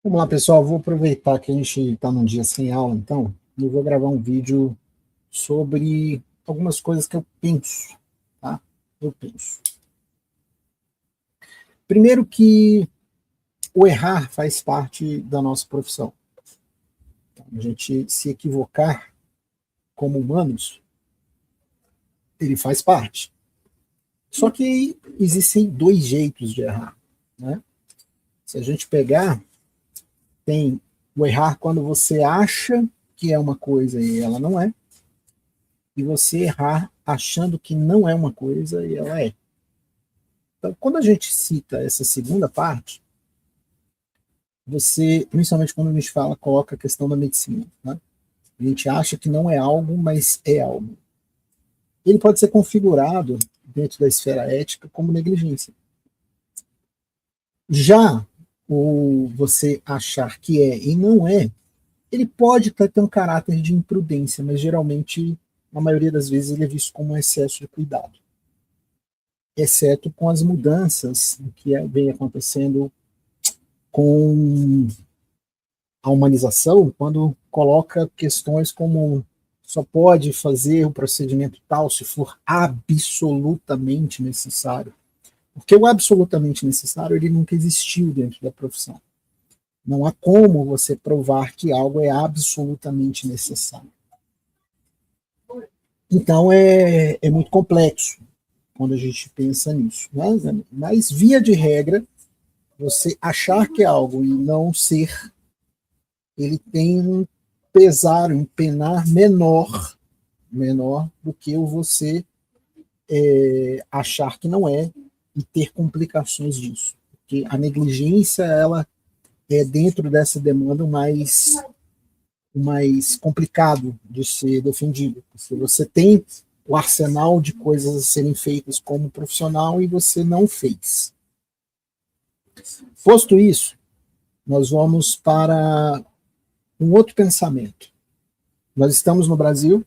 Vamos lá, pessoal. Vou aproveitar que a gente está num dia sem aula, então, eu vou gravar um vídeo sobre algumas coisas que eu penso, tá? Eu penso. Primeiro que o errar faz parte da nossa profissão. A gente se equivocar como humanos, ele faz parte. Só que existem dois jeitos de errar, né? Se a gente pegar, tem o errar quando você acha que é uma coisa e ela não é, e você errar achando que não é uma coisa e ela é. Então, quando a gente cita essa segunda parte, você, principalmente quando a gente fala, coloca a questão da medicina, né? A gente acha que não é algo, mas é algo. Ele pode ser configurado dentro da esfera ética como negligência. Já o você achar que é e não é, ele pode até ter um caráter de imprudência, mas geralmente, na maioria das vezes, ele é visto como um excesso de cuidado. Exceto com as mudanças que vem acontecendo com a humanização, quando coloca questões como só pode fazer o procedimento tal se for absolutamente necessário. Porque o absolutamente necessário ele nunca existiu dentro da profissão. Não há como você provar que algo é absolutamente necessário. Então é muito complexo quando a gente pensa nisso. Mas via de regra, você achar que é algo e não ser, ele tem um pesar, um penar menor do que o você achar que não é e ter complicações disso. Porque a negligência, ela é dentro dessa demanda o mais complicado de ser defendido. Se você tem o arsenal de coisas a serem feitas como profissional e você não fez. Posto isso, nós vamos para um outro pensamento. Nós estamos no Brasil,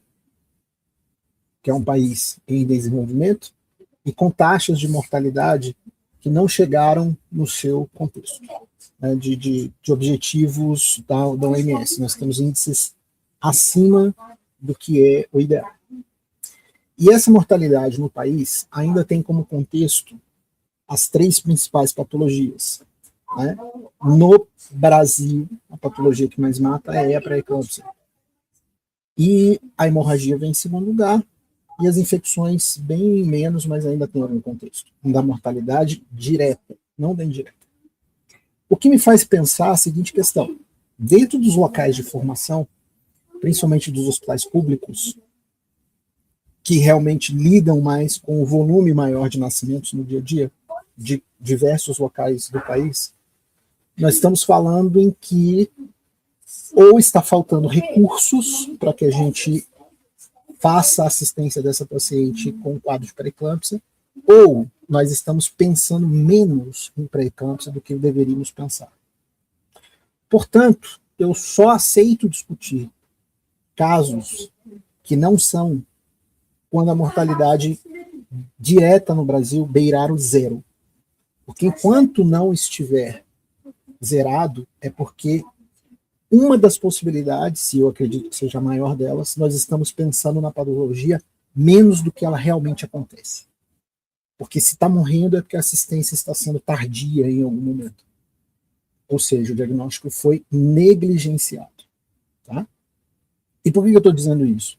que é um país em desenvolvimento, e com taxas de mortalidade que não chegaram no seu contexto, né, de objetivos da OMS. Nós temos índices acima do que é o ideal. E essa mortalidade no país ainda tem como contexto as três principais patologias. Né? No Brasil, a patologia que mais mata é a pré-eclâmpsia. E a hemorragia vem em segundo lugar, e as infecções bem menos, mas ainda tem algum contexto. Da mortalidade direta, não da indireta. O que me faz pensar a seguinte questão. Dentro dos locais de formação, principalmente dos hospitais públicos, que realmente lidam mais com o volume maior de nascimentos no dia a dia, de diversos locais do país, nós estamos falando em que ou está faltando recursos para que a gente faça a assistência dessa paciente com quadro de pré-eclâmpsia, ou nós estamos pensando menos em pré-eclâmpsia do que deveríamos pensar. Portanto, eu só aceito discutir casos que não são quando a mortalidade direta no Brasil beirar o zero. Porque enquanto não estiver zerado, é porque uma das possibilidades, e eu acredito que seja a maior delas, nós estamos pensando na patologia menos do que ela realmente acontece. Porque se está morrendo é porque a assistência está sendo tardia em algum momento. Ou seja, o diagnóstico foi negligenciado. Tá? E por que eu estou dizendo isso?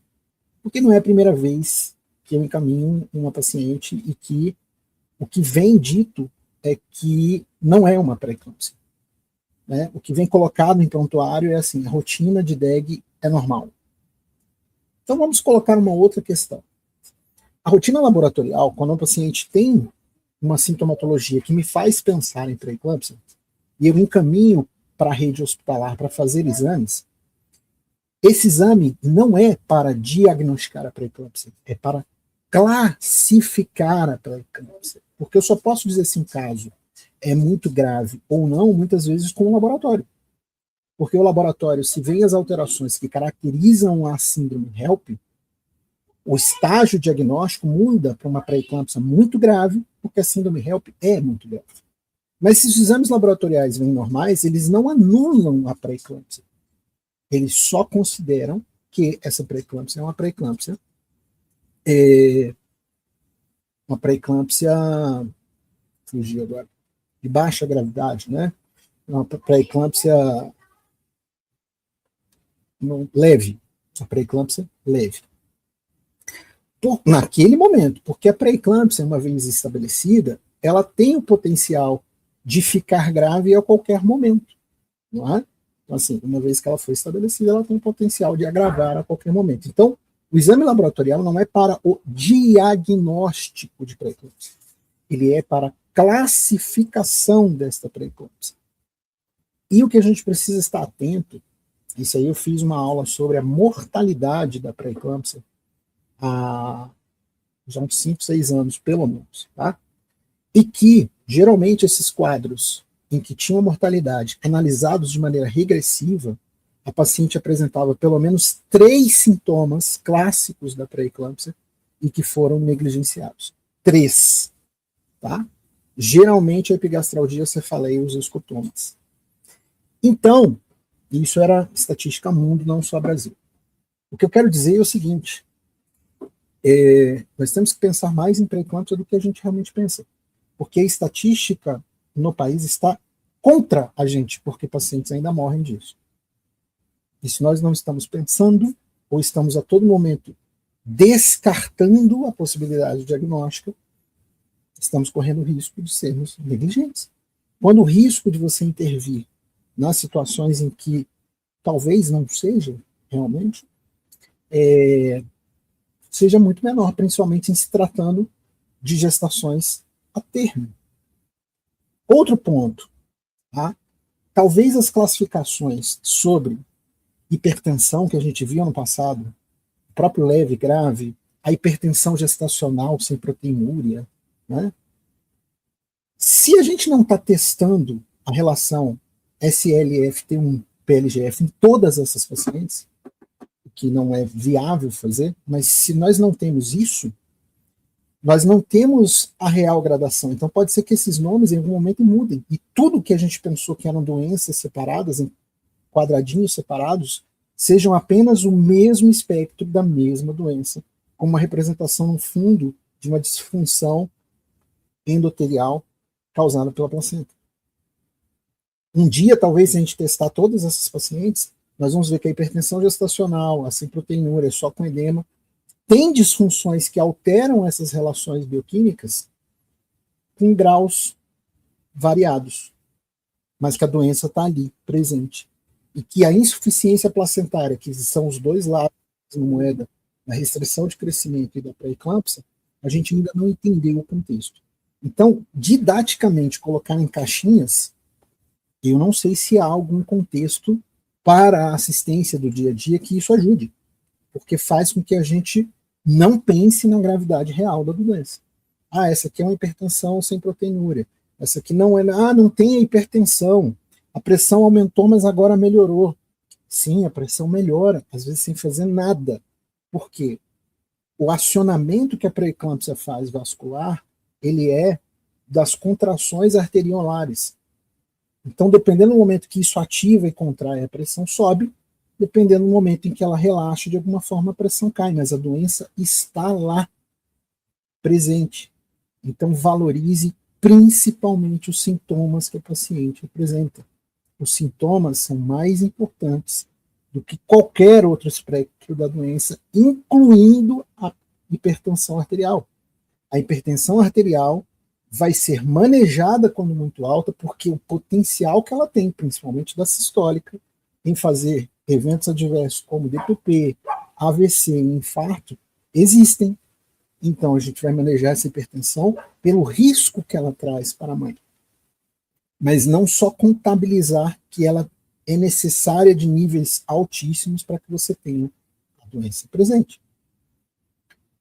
Porque não é a primeira vez que eu encaminho uma paciente e que o que vem dito é que não é uma pré-eclâmpsia. Né? O que vem colocado em prontuário é assim, a rotina de DEG é normal. Então vamos colocar uma outra questão. A rotina laboratorial, quando o paciente tem uma sintomatologia que me faz pensar em pré-eclâmpsia, e eu encaminho para a rede hospitalar para fazer exames, esse exame não é para diagnosticar a pré-eclâmpsia, é para classificar a pré-eclâmpsia. Porque eu só posso dizer se um caso é muito grave ou não, muitas vezes com o laboratório. Porque o laboratório, se vem as alterações que caracterizam a síndrome HELP, o estágio diagnóstico muda para uma pré-eclâmpsia muito grave, porque a síndrome HELP é muito grave. Mas se os exames laboratoriais vêm normais, eles não anulam a pré-eclâmpsia. Eles só consideram que essa pré-eclâmpsia é uma pré-eclâmpsia fugiu agora, de baixa gravidade, né? Uma pré-eclâmpsia leve, a pré-eclâmpsia leve. Naquele momento, porque a pré-eclâmpsia, uma vez estabelecida, ela tem o potencial de ficar grave a qualquer momento, não é? Então, assim, uma vez que ela foi estabelecida, ela tem o potencial de agravar a qualquer momento. Então, o exame laboratorial não é para o diagnóstico de pré-eclâmpsia, ele é para a classificação desta pré-eclâmpsia. E o que a gente precisa estar atento, isso aí eu fiz uma aula sobre a mortalidade da pré-eclâmpsia há já uns 5, 6 anos, pelo menos, tá? E que, geralmente, esses quadros em que tinham mortalidade analisados de maneira regressiva, a paciente apresentava pelo menos 3 sintomas clássicos da pré-eclâmpsia e que foram negligenciados. 3, tá? Geralmente a epigastralgia, cefaleia e os escotomas. Então, isso era estatística mundo, não só Brasil. O que eu quero dizer é o seguinte, nós temos que pensar mais em pré-eclâmpsia do que a gente realmente pensa, porque a estatística no país está contra a gente, porque pacientes ainda morrem disso. E se nós não estamos pensando, ou estamos a todo momento descartando a possibilidade diagnóstica, estamos correndo o risco de sermos negligentes. Quando o risco de você intervir nas situações em que talvez não seja realmente, seja muito menor, principalmente em se tratando de gestações a termo. Outro ponto, tá? Talvez as classificações sobre hipertensão que a gente viu no passado, o próprio leve, grave, a hipertensão gestacional sem proteinúria, né? Se a gente não está testando a relação SLFT1-PLGF em todas essas pacientes, que não é viável fazer, mas se nós não temos isso, nós não temos a real gradação. Então pode ser que esses nomes em algum momento mudem. E tudo que a gente pensou que eram doenças separadas, em quadradinhos separados, sejam apenas o mesmo espectro da mesma doença, com uma representação no fundo de uma disfunção endotelial causada pela placenta. Um dia, talvez, se a gente testar todas essas pacientes, nós vamos ver que a hipertensão gestacional, a semproteinúria, só com edema, tem disfunções que alteram essas relações bioquímicas com graus variados, mas que a doença está ali, presente. E que a insuficiência placentária, que são os dois lados da moeda, da restrição de crescimento e da pré-eclâmpsia, a gente ainda não entendeu o contexto. Então, didaticamente, colocar em caixinhas, eu não sei se há algum contexto para a assistência do dia a dia que isso ajude, porque faz com que a gente não pense na gravidade real da doença. Essa aqui é uma hipertensão sem proteinúria. Essa aqui não é, não tem a hipertensão. A pressão aumentou, mas agora melhorou. Sim, a pressão melhora, às vezes sem fazer nada. Por quê? O acionamento que a pré-eclâmpsia faz vascular, ele é das contrações arteriolares. Então, dependendo do momento que isso ativa e contrai, a pressão sobe, dependendo do momento em que ela relaxa, de alguma forma a pressão cai, mas a doença está lá, presente. Então, valorize principalmente os sintomas que a paciente apresenta. Os sintomas são mais importantes do que qualquer outro espectro da doença, incluindo a hipertensão arterial. A hipertensão arterial vai ser manejada quando muito alta, porque o potencial que ela tem, principalmente da sistólica, em fazer eventos adversos como DPP, AVC e infarto, existem. Então a gente vai manejar essa hipertensão pelo risco que ela traz para a mãe. Mas não só contabilizar que ela é necessária de níveis altíssimos para que você tenha a doença presente.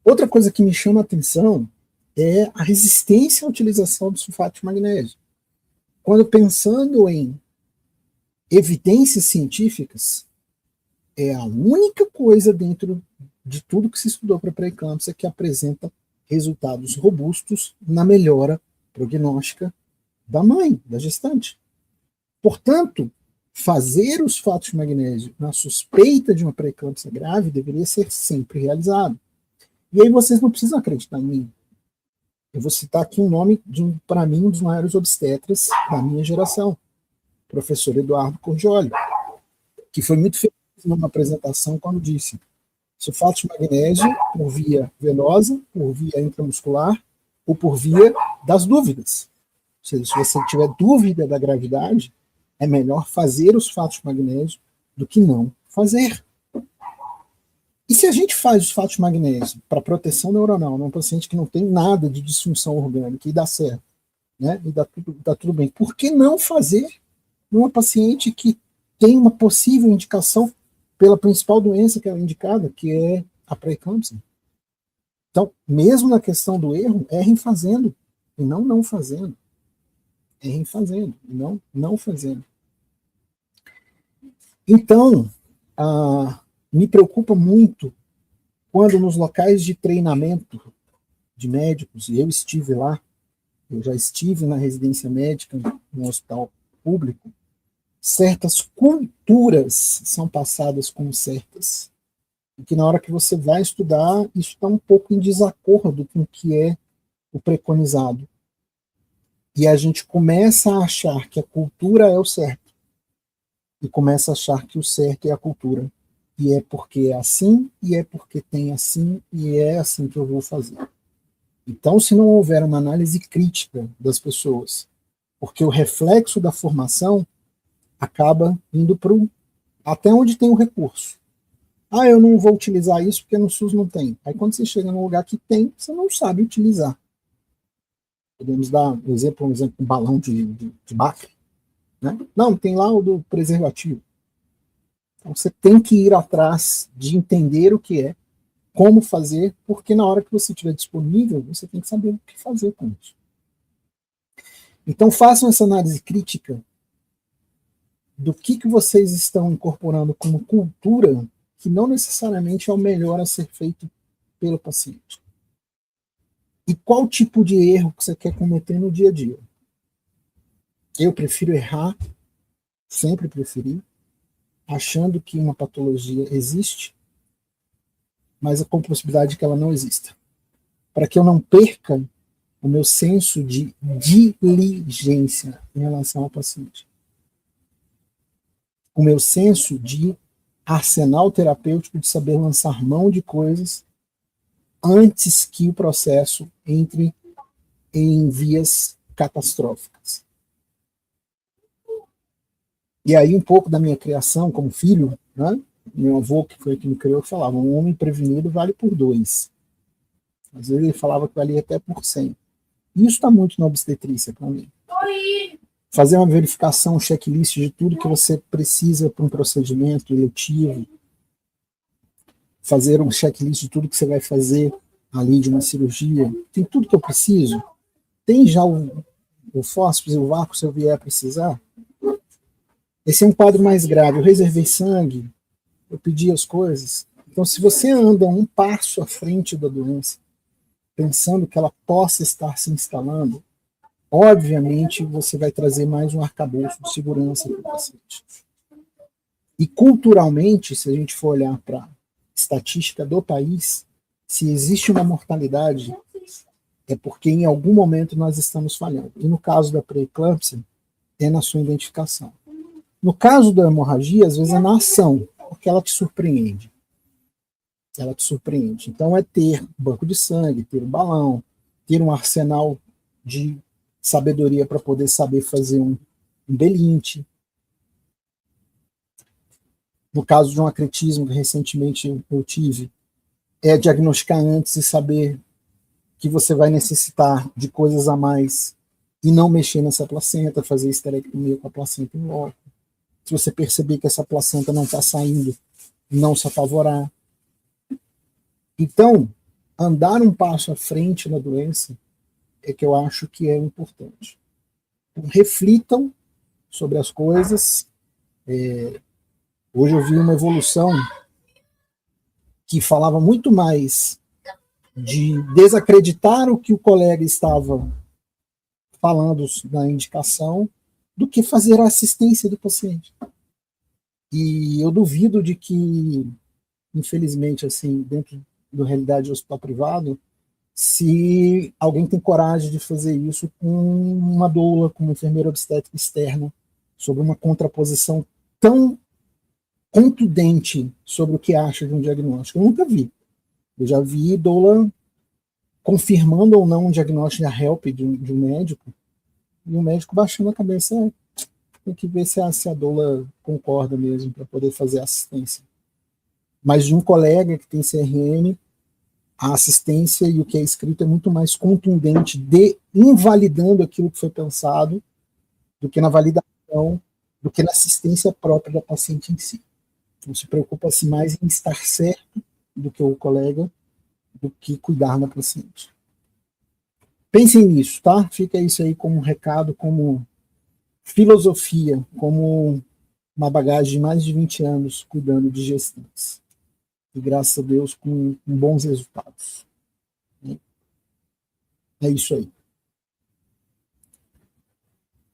Outra coisa que me chama a atenção é a resistência à utilização do sulfato de magnésio. Quando pensando em evidências científicas, é a única coisa dentro de tudo que se estudou para pré-eclâmpsia que apresenta resultados robustos na melhora prognóstica da mãe, da gestante. Portanto, fazer os fatos de magnésio na suspeita de uma pré-eclâmpsia grave deveria ser sempre realizado. E aí vocês não precisam acreditar em mim. Eu vou citar aqui um nome, para mim, um dos maiores obstetras da minha geração, o professor Eduardo Cordioli, que foi muito feliz numa apresentação quando disse: sulfato de magnésio por via venosa, por via intramuscular ou por via das dúvidas. Ou seja, se você tiver dúvida da gravidade, é melhor fazer os sulfatos de magnésio do que não fazer. E se a gente faz os sulfatos de magnésio para proteção neuronal num paciente que não tem nada de disfunção orgânica e dá certo, né, e dá tudo bem, por que não fazer numa paciente que tem uma possível indicação pela principal doença que ela é indicada, que é a pré-eclâmpsia? Então, mesmo na questão do erro, errem fazendo e não fazendo. Errem fazendo e não fazendo. Então, me preocupa muito quando nos locais de treinamento de médicos, e eu estive lá, eu já estive na residência médica, no hospital público, certas culturas são passadas como certas. E que na hora que você vai estudar, isso está um pouco em desacordo com o que é o preconizado. E a gente começa a achar que a cultura é o certo. E começa a achar que o certo é a cultura. E é porque é assim, e é porque tem assim, e é assim que eu vou fazer. Então, se não houver uma análise crítica das pessoas, porque o reflexo da formação acaba indo para até onde tem o recurso. Eu não vou utilizar isso porque no SUS não tem. Aí quando você chega num lugar que tem, você não sabe utilizar. Podemos dar um exemplo com balão de Bacre. Né? Não, tem lá o do preservativo. Então você tem que ir atrás de entender o que é, como fazer, porque na hora que você estiver disponível, você tem que saber o que fazer com isso. Então façam essa análise crítica do que vocês estão incorporando como cultura, que não necessariamente é o melhor a ser feito pelo paciente. E qual tipo de erro que você quer cometer no dia a dia. Eu prefiro errar, sempre preferi, achando que uma patologia existe, mas com a possibilidade de que ela não exista. Para que eu não perca o meu senso de diligência em relação ao paciente. O meu senso de arsenal terapêutico, de saber lançar mão de coisas antes que o processo entre em vias catastróficas. E aí um pouco da minha criação como filho, né? Meu avô, que foi quem me criou, falava: um homem prevenido vale por 2. Às vezes ele falava que valia até por 100. Isso está muito na obstetrícia para mim. Fazer uma verificação, um checklist de tudo que você precisa para um procedimento eletivo. Fazer um checklist de tudo que você vai fazer ali de uma cirurgia. Tem tudo que eu preciso? Tem já o fósforo e o vácuo se eu vier precisar? Esse é um quadro mais grave. Eu reservei sangue, eu pedi as coisas. Então, se você anda um passo à frente da doença, pensando que ela possa estar se instalando, obviamente você vai trazer mais um arcabouço de segurança para o paciente. E culturalmente, se a gente for olhar para a estatística do país, se existe uma mortalidade, é porque em algum momento nós estamos falhando. E no caso da pré-eclâmpsia, é na sua identificação. No caso da hemorragia, às vezes é na ação, porque ela te surpreende. Ela te surpreende. Então é ter banco de sangue, ter um balão, ter um arsenal de sabedoria para poder saber fazer um belinte. No caso de um acretismo que recentemente eu tive, é diagnosticar antes e saber que você vai necessitar de coisas a mais e não mexer nessa placenta, fazer esterectomia com a placenta em loco. Se você perceber que essa placenta não está saindo, não se apavorar. Então, andar um passo à frente na doença é que eu acho que é importante. Então, reflitam sobre as coisas. Hoje eu vi uma evolução que falava muito mais de desacreditar o que o colega estava falando da indicação do que fazer a assistência do paciente. E eu duvido de que, infelizmente, assim, dentro da realidade do hospital privado, se alguém tem coragem de fazer isso com uma doula, com uma enfermeira obstétrica externa, sobre uma contraposição tão contundente sobre o que acha de um diagnóstico. Eu nunca vi. Eu já vi doula confirmando ou não um diagnóstico da HELP de um médico, e o médico baixando a cabeça, tem que ver se a doula concorda mesmo para poder fazer a assistência. Mas de um colega que tem CRM, a assistência e o que é escrito é muito mais contundente, invalidando aquilo que foi pensado, do que na validação, do que na assistência própria da paciente em si. Então se preocupa-se mais em estar certo do que o colega, do que cuidar da paciente. Pensem nisso, tá? Fica isso aí como um recado, como filosofia, como uma bagagem de mais de 20 anos cuidando de gestantes. E graças a Deus com bons resultados. É isso aí.